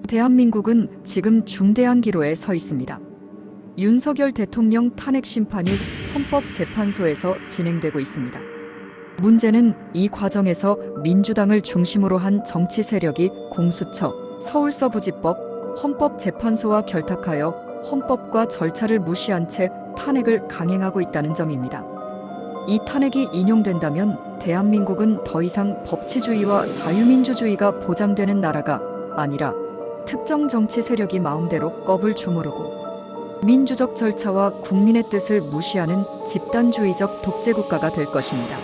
대한민국은 지금 중대한 기로에 서 있습니다. 윤석열 대통령 탄핵 심판이 헌법재판소에서 진행되고 있습니다. 문제는 이 과정에서 민주당을 중심으로 한 정치 세력이 공수처, 서울서부지법, 헌법재판소와 결탁하여 헌법과 절차를 무시한 채 탄핵을 강행하고 있다는 점입니다. 이 탄핵이 인용된다면 대한민국은 더 이상 법치주의와 자유민주주의가 보장되는 나라가 아니라 특정 정치 세력이 마음대로 껍을 주무르고 민주적 절차와 국민의 뜻을 무시하는 집단주의적 독재국가가 될 것입니다.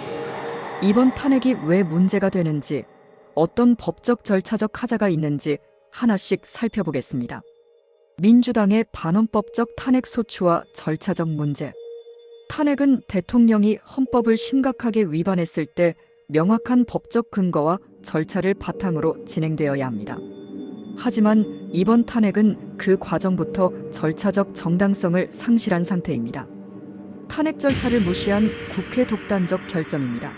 이번 탄핵이 왜 문제가 되는지, 어떤 법적 절차적 하자가 있는지 하나씩 살펴보겠습니다. 민주당의 반헌법적 탄핵 소추와 절차적 문제. 탄핵은 대통령이 헌법을 심각하게 위반했을 때 명확한 법적 근거와 절차를 바탕으로 진행되어야 합니다. 하지만 이번 탄핵은 그 과정부터 절차적 정당성을 상실한 상태입니다. 탄핵 절차를 무시한 국회 독단적 결정입니다.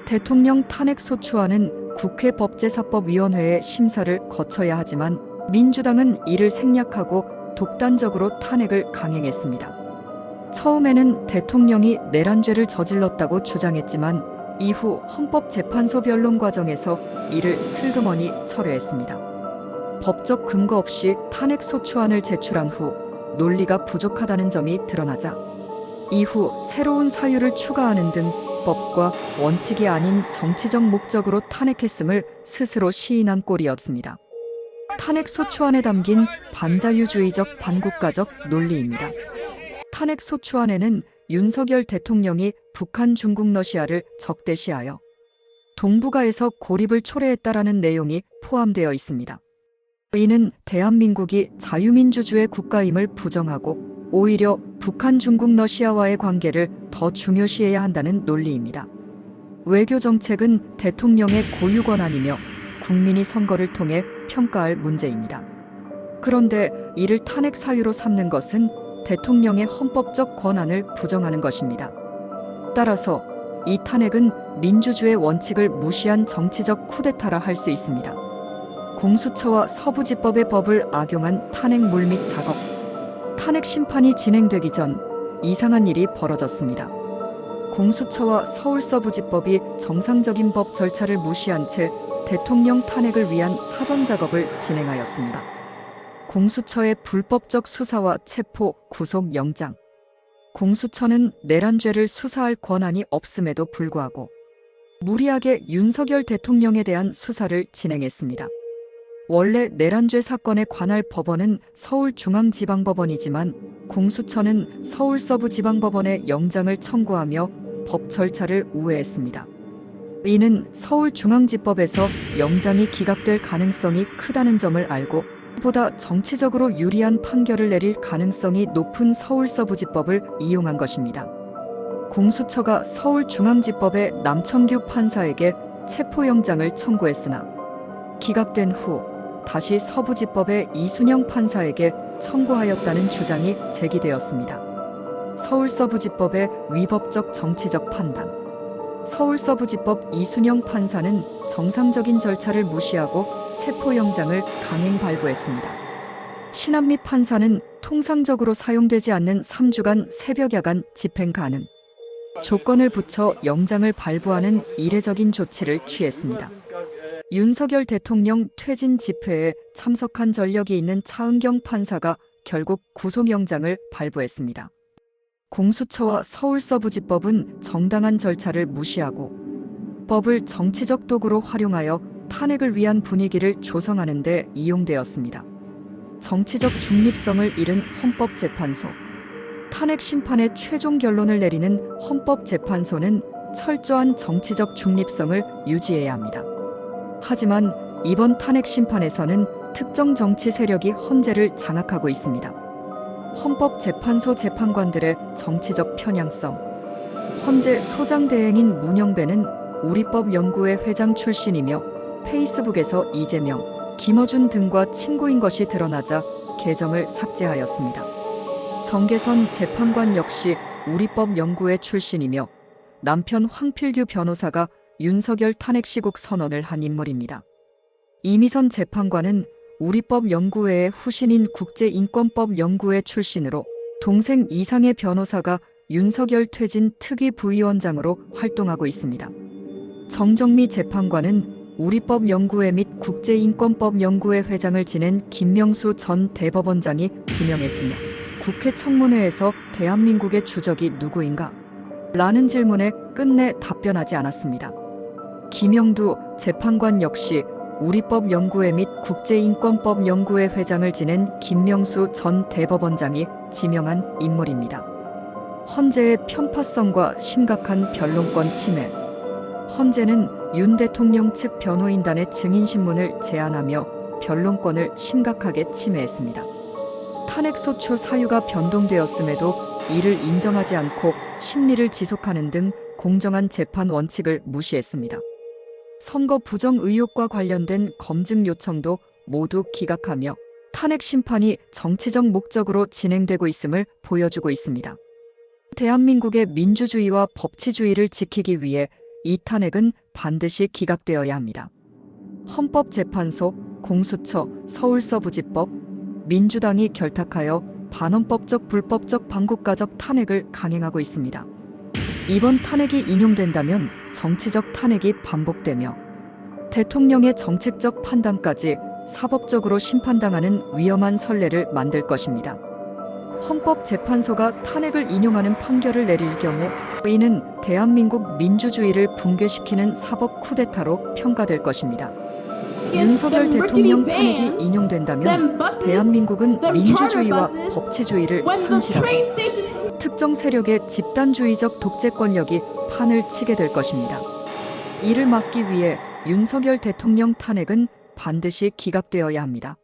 대통령 탄핵 소추안은 국회 법제사법위원회의 심사를 거쳐야 하지만 민주당은 이를 생략하고 독단적으로 탄핵을 강행했습니다. 처음에는 대통령이 내란죄를 저질렀다고 주장했지만 이후 헌법재판소 변론 과정에서 이를 슬그머니 철회했습니다. 법적 근거 없이 탄핵 소추안을 제출한 후 논리가 부족하다는 점이 드러나자 이후 새로운 사유를 추가하는 등 법과 원칙이 아닌 정치적 목적으로 탄핵했음을 스스로 시인한 꼴이었습니다. 탄핵 소추안에 담긴 반자유주의적 반국가적 논리입니다. 탄핵 소추안에는 윤석열 대통령이 북한, 중국, 러시아를 적대시하여 동북아에서 고립을 초래했다라는 내용이 포함되어 있습니다. 이는 대한민국이 자유민주주의 국가임을 부정하고 오히려 북한, 중국, 러시아와의 관계를 더 중요시해야 한다는 논리입니다. 외교정책은 대통령의 고유 권한이며 국민이 선거를 통해 평가할 문제입니다. 그런데 이를 탄핵 사유로 삼는 것은 대통령의 헌법적 권한을 부정하는 것입니다. 따라서 이 탄핵은 민주주의 원칙을 무시한 정치적 쿠데타라 할 수 있습니다. 공수처와 서부지법의 법을 악용한 탄핵 물밑 작업. 탄핵 심판이 진행되기 전 이상한 일이 벌어졌습니다. 공수처와 서울서부지법이 정상적인 법 절차를 무시한 채 대통령 탄핵을 위한 사전 작업을 진행하였습니다. 공수처의 불법적 수사와 체포, 구속, 영장. 공수처는 내란죄를 수사할 권한이 없음에도 불구하고 무리하게 윤석열 대통령에 대한 수사를 진행했습니다. 원래 내란죄 사건에 관할 법원은 서울중앙지방법원이지만 공수처는 서울서부지방법원에 영장을 청구하며 법 절차를 우회했습니다. 이는 서울중앙지법에서 영장이 기각될 가능성이 크다는 점을 알고 보다 정치적으로 유리한 판결을 내릴 가능성이 높은 서울서부지법을 이용한 것입니다. 공수처가 서울중앙지법의 남청규 판사에게 체포영장을 청구했으나 기각된 후 다시 서부지법의 이순영 판사에게 청구하였다는 주장이 제기되었습니다. 서울서부지법의 위법적 정치적 판단. 서울서부지법 이순영 판사는 정상적인 절차를 무시하고 체포영장을 강행 발부했습니다. 신한미 판사는 통상적으로 사용되지 않는 3주간 새벽야간 집행 가능 조건을 붙여 영장을 발부하는 이례적인 조치를 취했습니다. 윤석열 대통령 퇴진 집회에 참석한 전력이 있는 차은경 판사가 결국 구속영장을 발부했습니다. 공수처와 서울서부지법은 정당한 절차를 무시하고 법을 정치적 도구로 활용하여 탄핵을 위한 분위기를 조성하는 데 이용되었습니다. 정치적 중립성을 잃은 헌법재판소. 탄핵 심판의 최종 결론을 내리는 헌법재판소는 철저한 정치적 중립성을 유지해야 합니다. 하지만 이번 탄핵 심판에서는 특정 정치 세력이 헌재를 장악하고 있습니다. 헌법재판소 재판관들의 정치적 편향성. 헌재 소장대행인 문영배는 우리법연구회 회장 출신이며 페이스북에서 이재명, 김어준 등과 친구인 것이 드러나자 계정을 삭제하였습니다. 정계선 재판관 역시 우리법연구회 출신이며 남편 황필규 변호사가 윤석열 탄핵 시국 선언을 한 인물입니다. 이미선 재판관은 우리법 연구회의 후신인 국제인권법 연구회 출신으로 동생 이상의 변호사가 윤석열 퇴진 특위 부위원장으로 활동하고 있습니다. 정정미 재판관은 우리법 연구회 및 국제인권법 연구회 회장을 지낸 김명수 전 대법원장이 지명했으며 국회 청문회에서 대한민국의 주적이 누구인가? 라는 질문에 끝내 답변하지 않았습니다. 김영두 재판관 역시 우리법 연구회 및 국제인권법 연구회 회장을 지낸 김명수 전 대법원장이 지명한 인물입니다. 헌재의 편파성과 심각한 변론권 침해. 헌재는 윤 대통령 측 변호인단의 증인신문을 제한하며 변론권을 심각하게 침해했습니다. 탄핵소추 사유가 변동되었음에도 이를 인정하지 않고 심리를 지속하는 등 공정한 재판 원칙을 무시했습니다. 선거 부정 의혹과 관련된 검증 요청도 모두 기각하며 탄핵 심판이 정치적 목적으로 진행되고 있음을 보여주고 있습니다. 대한민국의 민주주의와 법치주의를 지키기 위해 이 탄핵은 반드시 기각되어야 합니다. 헌법재판소, 공수처, 서울서부지법, 민주당이 결탁하여 반헌법적 불법적 반국가적 탄핵을 강행하고 있습니다. 이번 탄핵이 인용된다면 정치적 탄핵이 반복되며 대통령의 정책적 판단까지 사법적으로 심판당하는 위험한 선례를 만들 것입니다. 헌법재판소가 탄핵을 인용하는 판결을 내릴 경우 이는 대한민국 민주주의를 붕괴시키는 사법 쿠데타로 평가될 것입니다. 윤석열 대통령 탄핵이 인용된다면 대한민국은 민주주의와 법치주의를 상실하고 특정 세력의 집단주의적 독재 권력이 판을 치게 될 것입니다. 이를 막기 위해 윤석열 대통령 탄핵은 반드시 기각되어야 합니다.